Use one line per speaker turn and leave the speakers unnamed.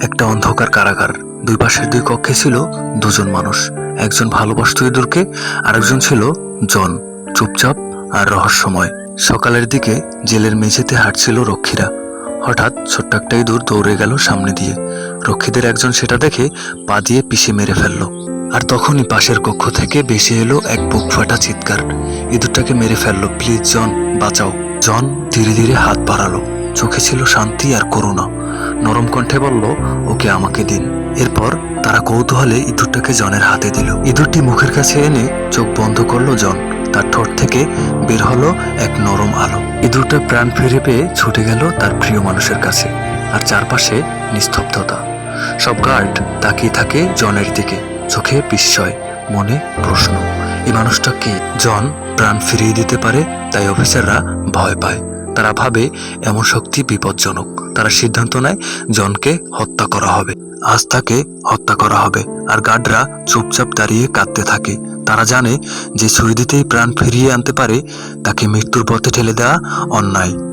একটা অন্ধকার কারাগার। দুই পাশের দুই কক্ষে ছিল দুজন মানুষ। একজন ভালোবাসতো ইঁদুরকে, আরেকজন ছিল জন, চুপচাপ আর রহস্যময়। সকালের দিকে জেলের মেঝেতে হাঁটছিল রক্ষীরা। হঠাৎ ছোট্ট একটা ইঁদুর দৌড়ে গেল সামনে দিয়ে। রক্ষীদের একজন সেটা দেখে পা দিয়ে পিষে মেরে ফেলল। আর তখনই পাশের কক্ষ থেকে ভেসে এলো এক বুক ফাটা চিৎকার, ইঁদুরটাকে মেরে ফেললো, প্লিজ জন, বাঁচাও। জন ধীরে ধীরে হাত বাড়ালো, চোখে ছিল শান্তি আর করুণা। নরম কণ্ঠে বলল, ওকে আমাকে দিন। এরপর তারা কৌতূহলে ইঁদুরটাকে জনের হাতে দিল। ইঁদুরটি মুখের কাছে এনে চোখ বন্ধ করলো জন। তার ঠোঁট থেকে বের হলো এক নরম আলো। ইঁদুরটা প্রাণ ফিরে পেয়ে ছুটে গেল তার প্রিয় মানুষের কাছে। আর চারপাশে নিস্তব্ধতা। সব গার্ড তাকিয়ে থাকে জনের দিকে, চোখে বিস্ময়, মনে প্রশ্ন, এই মানুষটা কে? জন প্রাণ ফিরিয়ে দিতে পারে, তাই অফিসাররা ভয় পায়। তারা ভাবে এমন শক্তি বিপজ্জনক। তারা সিদ্ধান্ত নেয় জনকে হত্যা করা হবে। আজ তাকে হত্যা করা হবে। আর গার্ডরা চুপচাপ দাঁড়িয়ে কাঁদতে থাকে। তারা জানে যে ছুরি দিতেই প্রাণ ফিরিয়ে আনতে পারে, তাকে মৃত্যুর পথে ঠেলে দেওয়া অন্যায়।